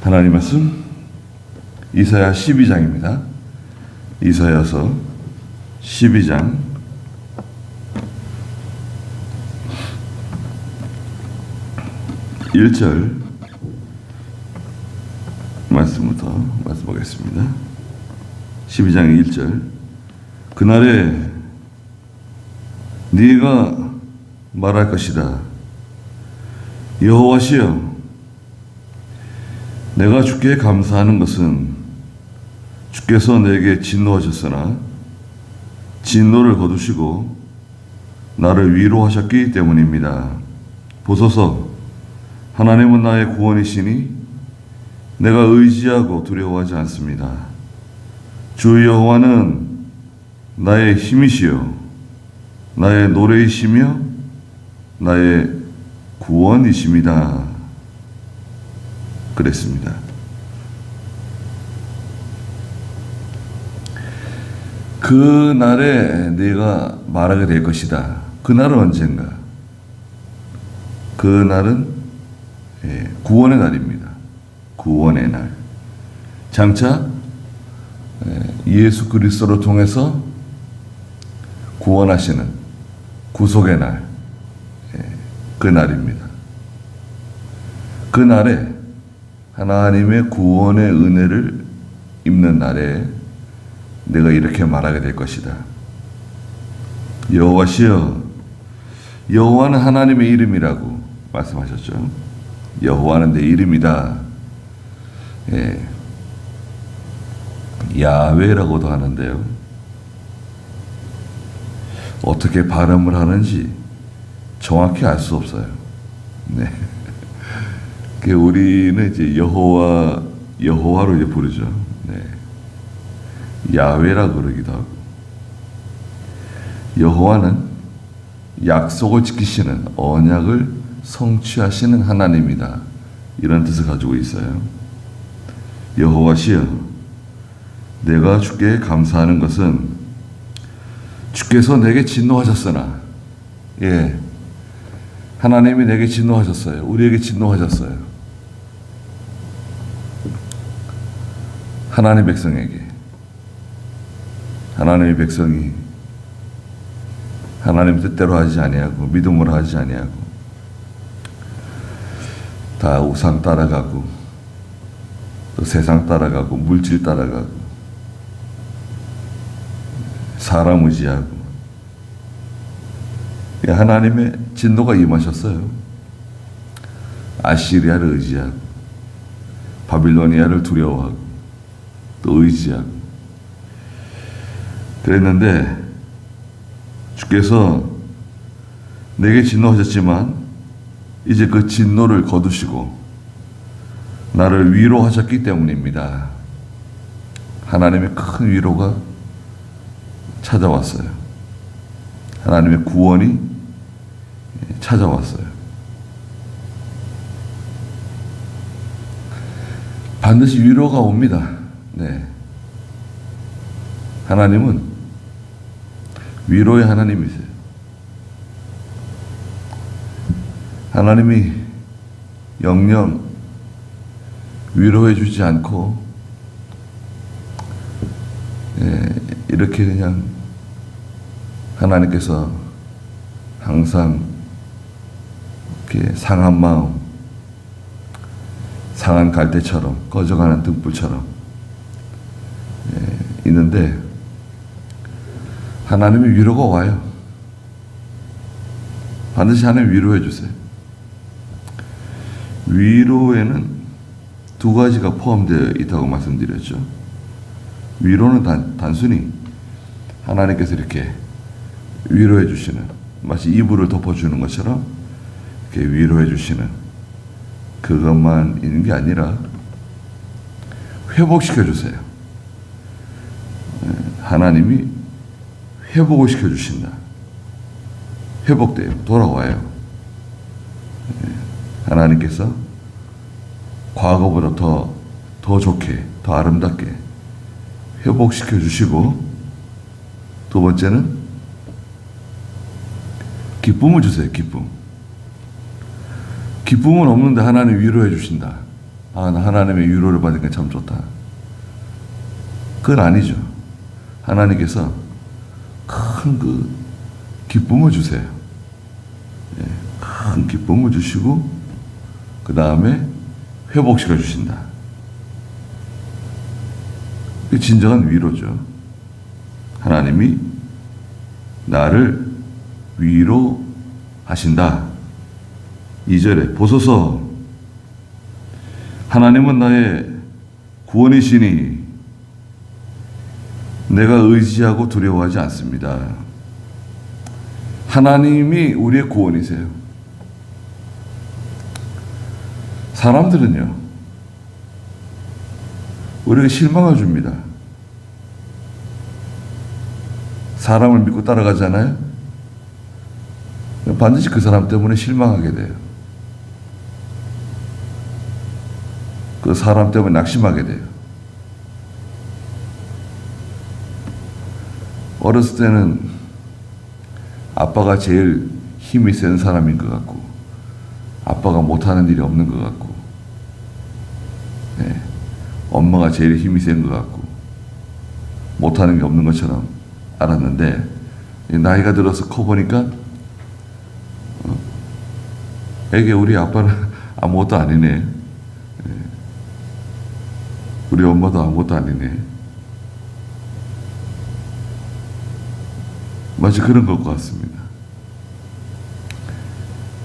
하나님 말씀 이사야 12장입니다. 이사야서 12장 1절 말씀부터 말씀하겠습니다. 12장 1절 그날에 네가 말할 것이다. 여호와시여, 내가 주께 감사하는 것은 주께서 내게 진노하셨으나 진노를 거두시고 나를 위로하셨기 때문입니다. 보소서, 하나님은 나의 구원이시니 내가 의지하고 두려워하지 않습니다. 주 여호와는 나의 힘이시요 나의 노래이시며 나의 구원이십니다. 그랬습니다. 그 날에 네가 말하게 될 것이다. 그 날은 언젠가? 그 날은 구원의 날입니다. 구원의 날. 장차 예수 그리스도를 통해서 구원하시는 구속의 날, 그 날입니다. 그 날에 하나님의 구원의 은혜를 입는 날에 내가 이렇게 말하게 될 것이다. 여호와시여, 여호와는 하나님의 이름이라고 말씀하셨죠. 여호와는 내 이름이다. 야훼라고도 하는데요. 어떻게 발음을 하는지 정확히 알 수 없어요. 네. 우리는 이제 여호와로 이제 부르죠. 네. 야훼라 그러기도 하고. 여호와는 약속을 지키시는 언약을 성취하시는 하나님이다. 이런 뜻을 가지고 있어요. 여호와시여, 내가 주께 감사하는 것은 주께서 내게 진노하셨으나, 하나님이 내게 진노하셨어요. 우리에게 진노하셨어요. 하나님 백성에게. 하나님의 백성이 하나님 뜻대로 하지 아니하고 믿음으로 하지 아니하고 다 우상 따라가고 또 세상 따라가고 물질 따라가고 사람 의지하고 하나님의 진노가 임하셨어요. 아시리아를 의지하고 바빌로니아를 두려워하고 또 의지하고 그랬는데 주께서 내게 진노하셨지만 이제 그 진노를 거두시고 나를 위로하셨기 때문입니다. 하나님의 큰 위로가 찾아왔어요. 하나님의 구원이 찾아왔어요. 반드시 위로가 옵니다. 네. 하나님은 위로의 하나님이세요. 하나님이 영영 위로해 주지 않고 이렇게 그냥 하나님께서 항상 이렇게 상한 마음, 상한 갈대처럼 꺼져가는 등불처럼 있는데 하나님의 위로가 와요. 반드시 하나님 위로해 주세요. 위로에는 두 가지가 포함되어 있다고 말씀드렸죠. 위로는 단순히 하나님께서 이렇게 위로해 주시는, 마치 이불을 덮어주는 것처럼 이렇게 위로해 주시는 그것만 있는 게 아니라 회복시켜 주세요. 하나님이 회복을 시켜주신다. 회복돼요. 돌아와요. 하나님께서 과거보다 더 좋게, 더 아름답게 회복시켜 주시고, 두 번째는 기쁨을 주세요. 기쁨은 없는데 하나님 위로해 주신다. 아, 나 하나님의 위로를 받으니까 참 좋다. 그건 아니죠. 하나님께서 큰 그 기쁨을 주세요. 예, 큰 기쁨을 주시고 그 다음에 회복시켜 주신다. 그게 진정한 위로죠. 하나님이 나를 위로하신다. 2절에 보소서 하나님은 나의 구원이시니 내가 의지하고 두려워하지 않습니다. 하나님이 우리의 구원이세요. 사람들은요, 우리에게 실망을 줍니다. 사람을 믿고 따라가잖아요. 반드시 그 사람 때문에 실망하게 돼요. 그 사람 때문에 낙심하게 돼요. 어렸을 때는 아빠가 제일 힘이 센 사람인 것 같고, 아빠가 못하는 일이 없는 것 같고, 네. 엄마가 제일 힘이 센 것 같고, 못하는 게 없는 것처럼 알았는데, 나이가 들어서 커보니까, 에게 우리 아빠는 아무것도 아니네. 우리 엄마도 아무것도 아니네. 마치 그런 것 같습니다.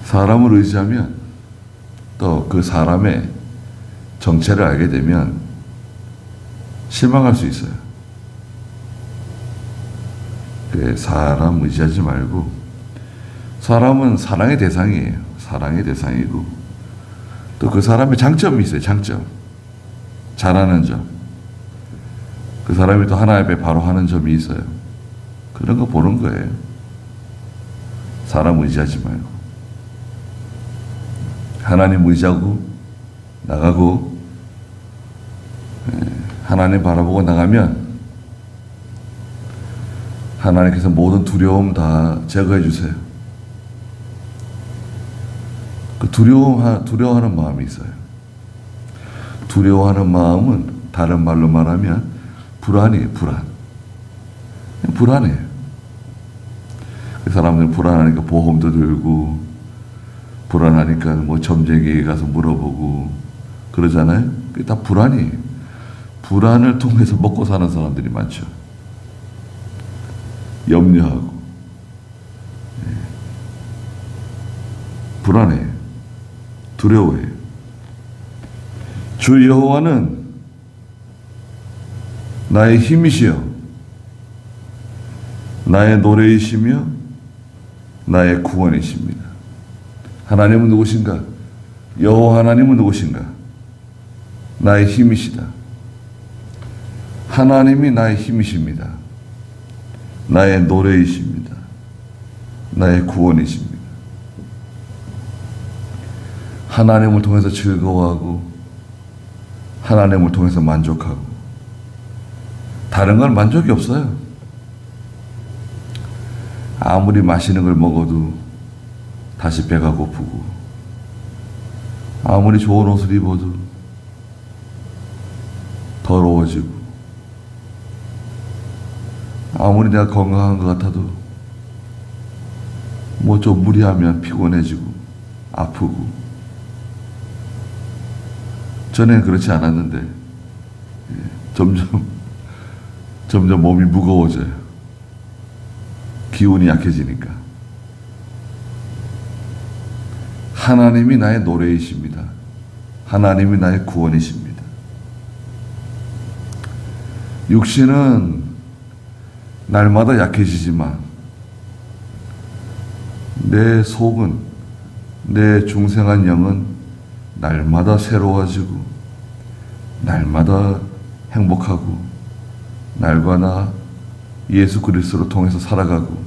사람을 의지하면 또 그 사람의 정체를 알게 되면 실망할 수 있어요. 사람 의지하지 말고, 사람은 사랑의 대상이에요. 사랑의 대상이고, 또 그 사람의 장점이 있어요. 장점. 잘하는 점. 그 사람이 또 하나님 앞에 바로 하는 점이 있어요. 그런 거 보는 거예요. 사람 의지하지 말고. 하나님 의지하고 나가고, 하나님 바라보고 나가면 하나님께서 모든 두려움 다 제거해 주세요. 그 두려워하는 마음이 있어요. 두려워하는 마음은 다른 말로 말하면 불안이에요. 불안해요. 그 사람들은 불안하니까 보험도 들고, 불안하니까 뭐 점쟁이에 가서 물어보고 그러잖아요. 그게 다 불안이에요. 불안을 통해서 먹고 사는 사람들이 많죠. 염려하고. 불안해요. 두려워해요. 주 여호와는 나의 힘이시여 나의 노래이시며 나의 구원이십니다. 하나님은 누구신가? 여호와 하나님은 누구신가? 나의 힘이시다. 하나님이 나의 힘이십니다. 나의 노래이십니다. 나의 구원이십니다. 하나님을 통해서 즐거워하고, 하나님을 통해서 만족하고, 다른 건 만족이 없어요. 아무리 맛있는 걸 먹어도 다시 배가 고프고, 아무리 좋은 옷을 입어도 더러워지고, 아무리 내가 건강한 것 같아도 뭐 좀 무리하면 피곤해지고 아프고. 전에는 그렇지 않았는데 점점 몸이 무거워져요. 기운이 약해지니까. 하나님이 나의 노래이십니다. 하나님이 나의 구원이십니다. 육신은 날마다 약해지지만 내 속은, 내 중생한 영은 날마다 새로워지고, 날마다 행복하고, 날과 나 예수 그리스도를 통해서 살아가고,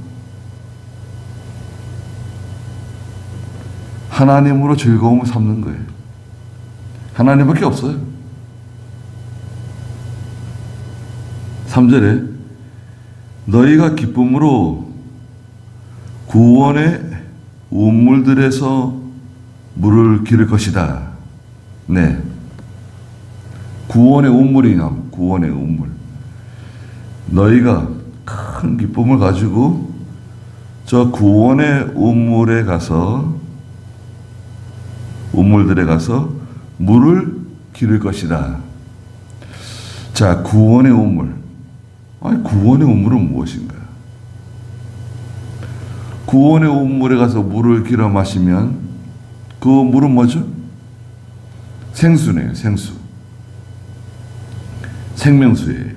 하나님으로 즐거움을 삼는 거예요. 하나님밖에 없어요. 3절에 너희가 기쁨으로 구원의 우물들에서 물을 기를 것이다. 네, 구원의 운물이 나옵니다. 구원의 운물. 너희가 큰 기쁨을 가지고 저 구원의 운물에 가서, 운물들에 가서 물을 기를 것이다. 자, 구원의 운물. 아니, 구원의 운물은 무엇인가? 구원의 운물에 가서 물을 길어 마시면 그 물은 뭐죠? 생수네요, 생수. 생명수예요.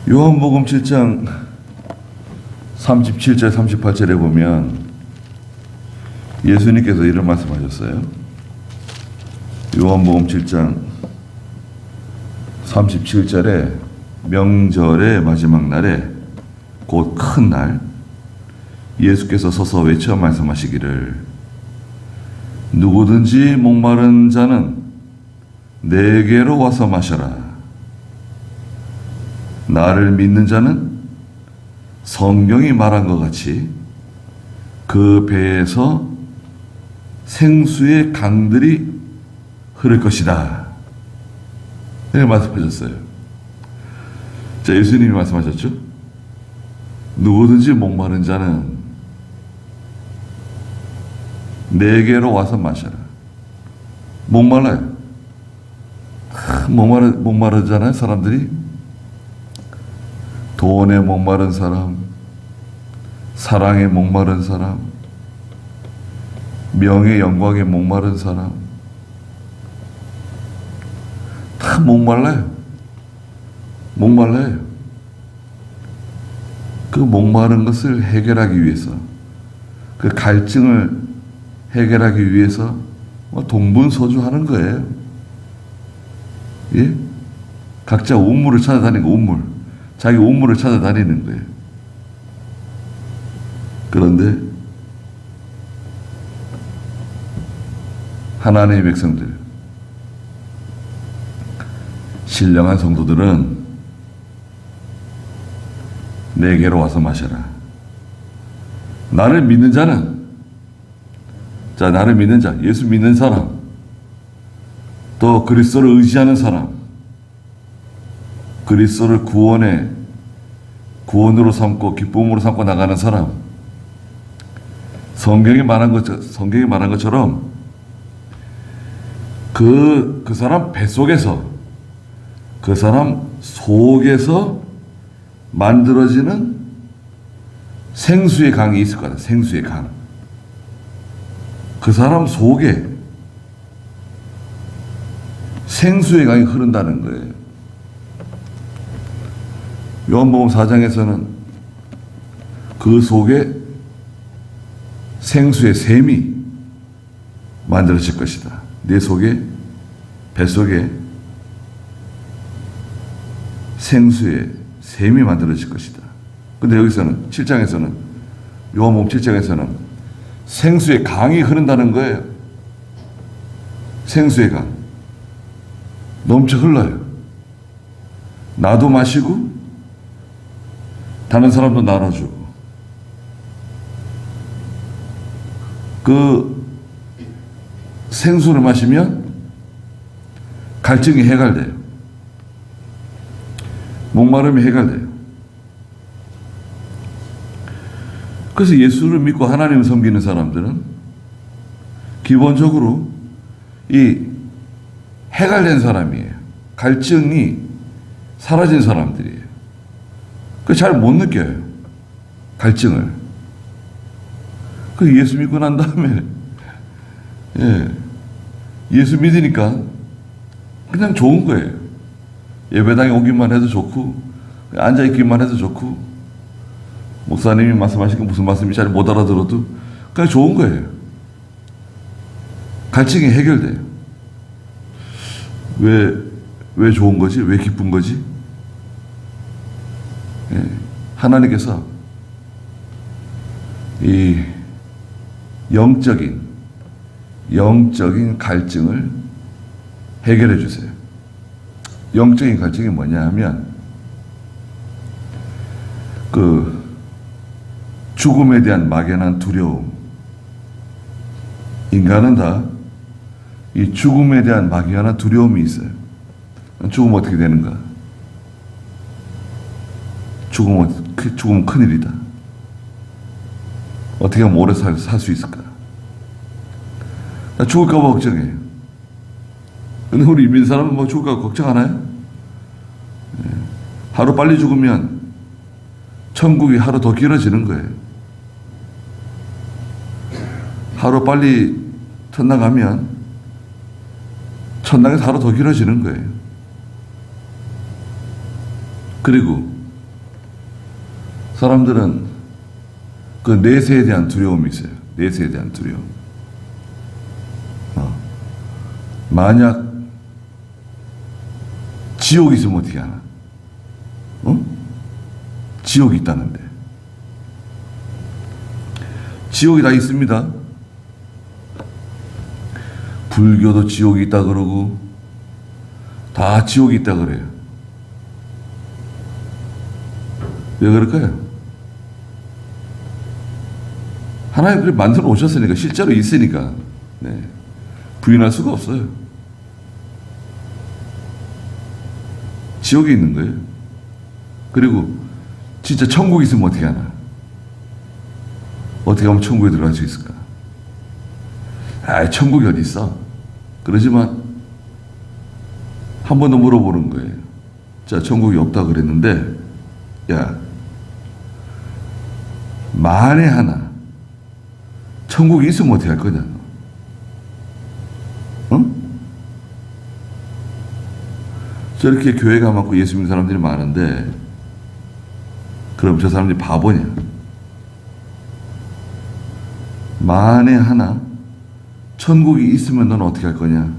요한복음 7장 37절 38절에 보면 예수님께서 이런 말씀하셨어요. 요한복음 7장 37절에 명절의 마지막 날에 곧 큰 날 예수께서 서서 외쳐 말씀하시기를 누구든지 목마른 자는 내게로 와서 마셔라. 나를 믿는 자는 성경이 말한 것 같이 그 배에서 생수의 강들이 흐를 것이다. 이렇게 말씀하셨어요. 자, 예수님이 말씀하셨죠? 누구든지 목마른 자는 내게로 와서 마셔라. 목말라요. 목마르잖아요, 사람들이. 돈에 목마른 사람, 사랑에 목마른 사람, 명예 영광에 목마른 사람, 다 목말라요. 목말라요. 그 목마른 것을 해결하기 위해서, 그 갈증을 해결하기 위해서 동분서주하는 거예요. 예? 각자 운물을 찾아다니는 거, 운물. 자기 운물을 찾아다니는 거예요. 그런데 하나님의 백성들, 신령한 성도들은 내게로 와서 마셔라. 나를 믿는 자는, 자, 나를 믿는 자, 예수 믿는 사람, 또 그리스도를 의지하는 사람, 그리스도를 구원으로 삼고 기쁨으로 삼고 나가는 사람, 성경이 말한 것처럼 그 사람 뱃속에서, 그 사람 속에서 만들어지는 생수의 강이 있을 거다. 생수의 강. 그 사람 속에 생수의 강이 흐른다는 거예요. 요한복음 4장에서는 그 속에 생수의 샘이 만들어질 것이다. 내 속에, 뱃속에 생수의 샘이 만들어질 것이다. 근데 여기서는 7장에서는, 요한복음 7장에서는 생수의 강이 흐른다는 거예요. 생수의 강. 넘쳐 흘러요. 나도 마시고 다른 사람도 나눠주고. 그 생수를 마시면 갈증이 해결돼요. 목마름이 해결돼요. 그래서 예수를 믿고 하나님을 섬기는 사람들은 기본적으로 이 해결된 사람이에요. 갈증이 사라진 사람들이에요. 그 잘 못 느껴요. 갈증을. 그 예수 믿고 난 다음에, 예수 믿으니까 그냥 좋은 거예요. 예배당에 오기만 해도 좋고, 앉아있기만 해도 좋고, 목사님이 말씀하시는 무슨 말씀인지 잘 못 알아들어도 그냥 좋은 거예요. 갈증이 해결돼요. 왜 좋은 거지? 왜 기쁜 거지? 하나님께서 이 영적인 갈증을 해결해 주세요. 영적인 갈증이 뭐냐 하면 그 죽음에 대한 막연한 두려움. 인간은 다 이 죽음에 대한 막연한 두려움이 있어요. 죽으면 어떻게 되는가? 죽으면 큰일이다. 어떻게 하면 오래 살 수 있을까? 나 죽을까 봐 걱정해요. 근데 우리 믿는 사람은 뭐 죽을까 봐 걱정 안 해요? 하루 빨리 죽으면 천국이 하루 더 길어지는 거예요. 하루 빨리 천당 가면 천당에서 하루 더 길어지는 거예요. 그리고 사람들은 그 내세에 대한 두려움이 있어요. 내세에 대한 두려움. 만약 지옥이 있으면 어떻게 하나? 지옥이 있다는데. 지옥이 다 있습니다. 불교도 지옥이 있다 그러고 다 지옥이 있다 그래요. 왜 그럴까요? 하나님 그렇게 만들어 오셨으니까, 실제로 있으니까, 네. 부인할 수가 없어요. 지옥에 있는 거예요. 그리고 진짜 천국이 있으면 어떻게 하나? 어떻게 하면 천국에 들어갈 수 있을까? 천국이 어디 있어? 그러지만 한 번 더 물어보는 거예요. 자, 천국이 없다 그랬는데, 야, 만에 하나 천국이 있으면 어떻게 할 거냐? 저렇게 교회가 많고 예수 믿는 사람들이 많은데, 그럼 저 사람들이 바보냐? 만에 하나 천국이 있으면 넌 어떻게 할 거냐?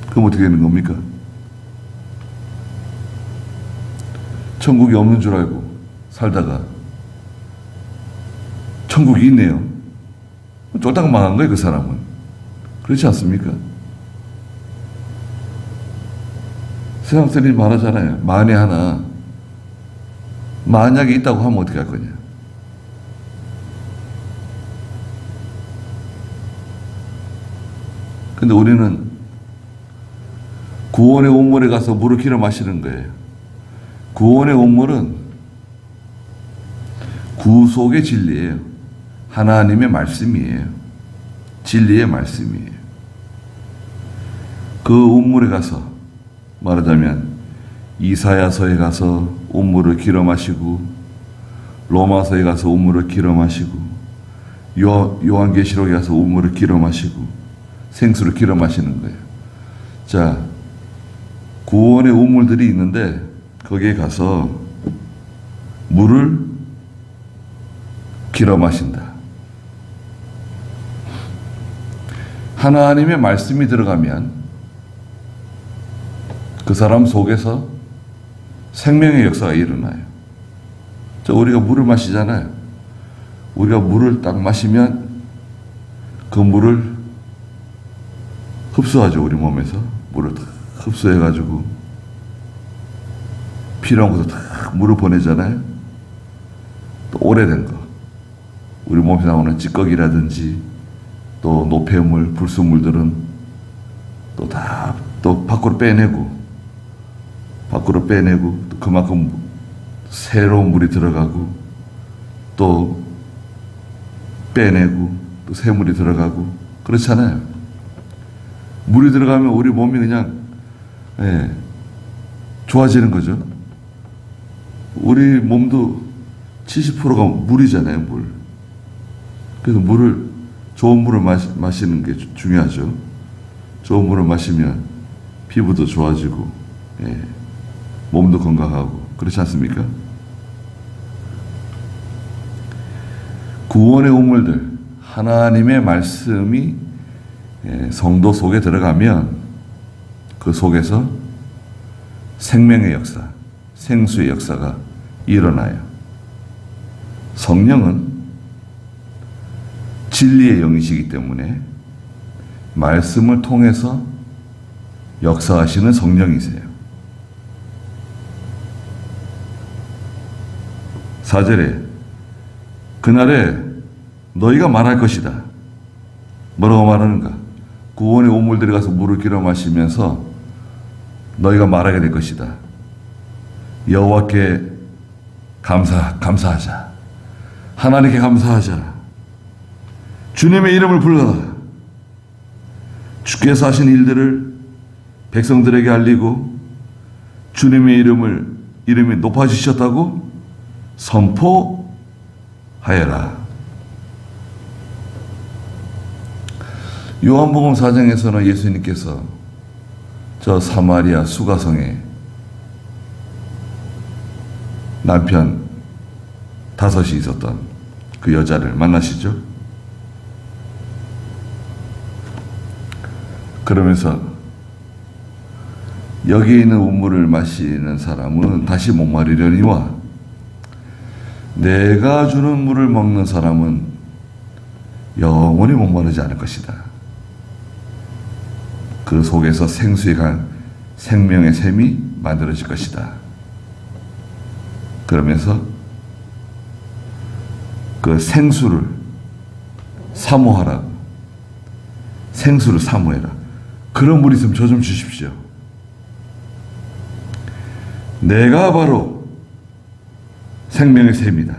그럼 어떻게 되는 겁니까? 천국이 없는 줄 알고 살다가 천국이 있네요. 쫄딱 망한 거예요, 그 사람은. 그렇지 않습니까? 세상선생님이 말하잖아요. 만에 하나 만약에 있다고 하면 어떻게 할 거냐? 근데 우리는 구원의 온물에 가서 물을 길어 마시는 거예요. 구원의 온물은 구속의 진리예요. 하나님의 말씀이에요. 진리의 말씀이에요. 그 온물에 가서, 말하자면 이사야서에 가서 온물을 길어 마시고, 로마서에 가서 온물을 길어 마시고, 요한계시록에 가서 온물을 길어 마시고, 생수를 길어 마시는 거예요. 자, 구원의 우물들이 있는데 거기에 가서 물을 길어 마신다. 하나님의 말씀이 들어가면 그 사람 속에서 생명의 역사가 일어나요. 우리가 물을 마시잖아요. 우리가 물을 딱 마시면 그 물을 흡수하죠. 우리 몸에서 물을 딱 흡수해가지고 필요한 곳에 딱 물을 보내잖아요. 또 오래된 거, 우리 몸에 나오는 찌꺼기라든지 또 노폐물, 불순물들은 또 다 또 밖으로 빼내고 또 그만큼 새로운 물이 들어가고 또 빼내고 또 새 물이 들어가고 그렇잖아요. 물이 들어가면 우리 몸이 그냥 좋아지는 거죠. 우리 몸도 70%가 물이잖아요, 물. 그래서 좋은 물을 마시는 게 중요하죠. 좋은 물을 마시면 피부도 좋아지고, 몸도 건강하고, 그렇지 않습니까? 구원의 우물들, 하나님의 말씀이 성도 속에 들어가면 그 속에서 생명의 역사, 생수의 역사가 일어나요. 성령은 진리의 영이시기 때문에 말씀을 통해서 역사하시는 성령이세요. 4절에 그날에 너희가 말할 것이다. 뭐라고 말하는가? 구원의 우물들에 가서 물을 길어 마시면서 너희가 말하게 될 것이다. 여호와께 감사하자. 하나님께 감사하자. 주님의 이름을 불러라. 주께서 하신 일들을 백성들에게 알리고 주님의 이름이 높아지셨다고 선포하여라. 요한복음 4장에서는 예수님께서 저 사마리아 수가성에 남편 5이 있었던 그 여자를 만나시죠. 그러면서 여기 있는 우물을 마시는 사람은 다시 목마르려니와 내가 주는 물을 먹는 사람은 영원히 목마르지 않을 것이다. 그 속에서 생수에 간 생명의 샘이 만들어질 것이다. 그러면서 그 생수를 사모하라고. 생수를 사모해라. 그런 물 있으면 저 좀 주십시오. 내가 바로 생명의 샘이다.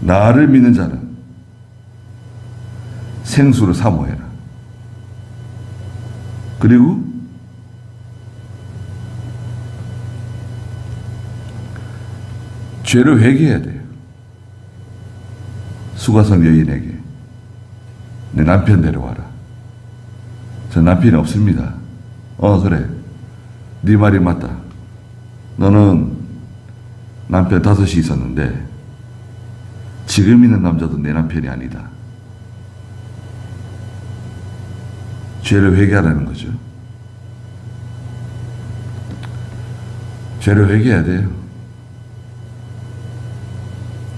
나를 믿는 자는 생수를 사모해라. 그리고 죄를 회개해야 돼요. 수가성 여인에게 내 남편 데려와라. 저 남편이 없습니다. 그래. 네 말이 맞다. 너는 남편 5이 있었는데 지금 있는 남자도 내 남편이 아니다. 죄를 회개하라는 거죠. 죄를 회개해야 돼요.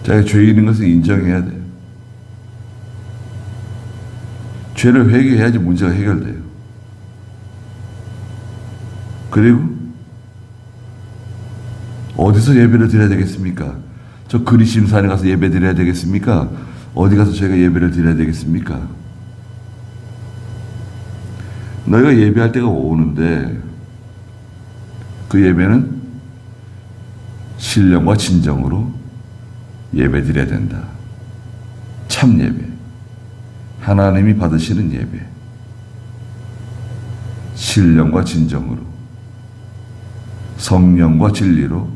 자기가 죄인인 것을 인정해야 돼요. 죄를 회개해야지 문제가 해결돼요. 그리고 어디서 예배를 드려야 되겠습니까? 저 그리심산에 가서 예배 드려야 되겠습니까? 어디 가서 저희가 예배를 드려야 되겠습니까? 너희가 예배할 때가 오는데 그 예배는 신령과 진정으로 예배 드려야 된다. 참 예배. 하나님이 받으시는 예배. 신령과 진정으로 성령과 진리로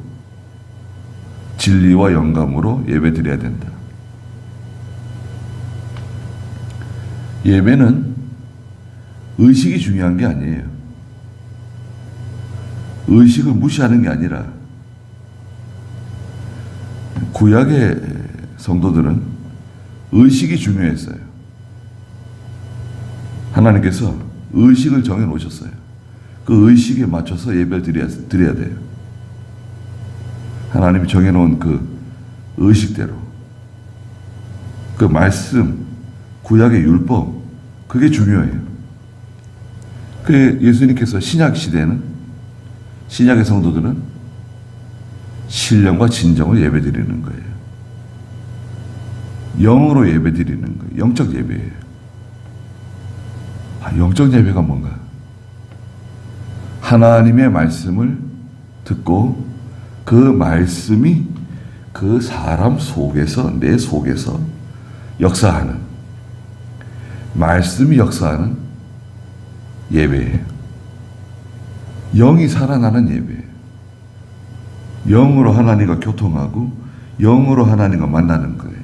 진리와 영감으로 예배 드려야 된다. 예배는 의식이 중요한 게 아니에요. 의식을 무시하는 게 아니라 구약의 성도들은 의식이 중요했어요. 하나님께서 의식을 정해 놓으셨어요. 그 의식에 맞춰서 예배를 드려야 돼요. 하나님이 정해 놓은 그 의식대로 그 말씀, 구약의 율법, 그게 중요해요. 그 예수님께서 신약 시대에는 신약의 성도들은 신령과 진정을 예배드리는 거예요. 영으로 예배드리는 거예요. 영적 예배예요. 영적 예배가 뭔가? 하나님의 말씀을 듣고 그 말씀이 그 사람 속에서, 내 속에서 역사하는, 말씀이 역사하는 예배예요. 영이 살아나는 예배예요. 영으로 하나님과 교통하고 영으로 하나님과 만나는 거예요.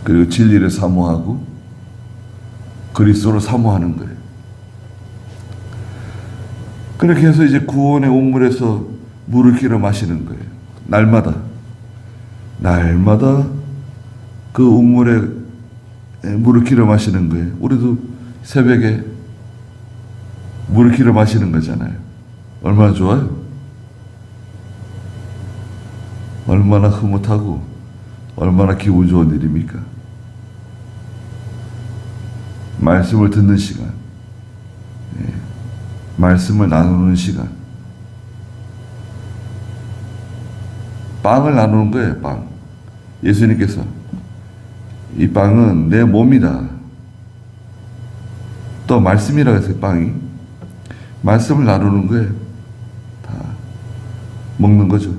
그리고 진리를 사모하고 그리스도를 사모하는 거예요. 그렇게 해서 이제 구원의 온물에서 물을 길어 마시는 거예요. 날마다 그 우물에 물을 길어 마시는 거예요. 우리도 새벽에 물을 길어 마시는 거잖아요. 얼마나 좋아요? 얼마나 흐뭇하고 얼마나 기분 좋은 일입니까? 말씀을 듣는 시간, 말씀을 나누는 시간, 빵을 나누는 거예요. 빵. 예수님께서 이 빵은 내 몸이다. 또 말씀이라고 해서 빵이 말씀을 나누는 거예요. 다 먹는 거죠.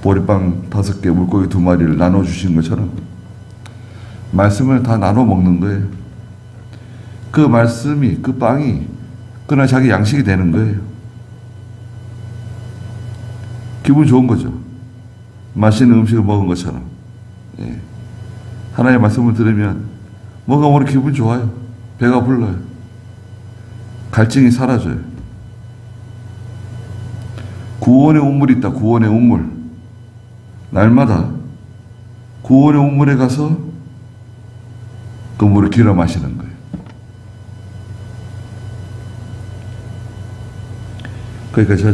보리빵 5개, 물고기 2마리를 나눠주신 것처럼 말씀을 다 나눠 먹는 거예요. 그 말씀이, 그 빵이 그날 자기 양식이 되는 거예요. 기분 좋은 거죠. 맛있는 음식을 먹은 것처럼. 예. 하나님의 말씀을 들으면 뭔가 오늘 기분 좋아요. 배가 불러요. 갈증이 사라져요. 구원의 운물이 있다. 구원의 운물. 날마다 구원의 운물에 가서 그 물을 길어 마시는 거예요. 거기까지 하죠.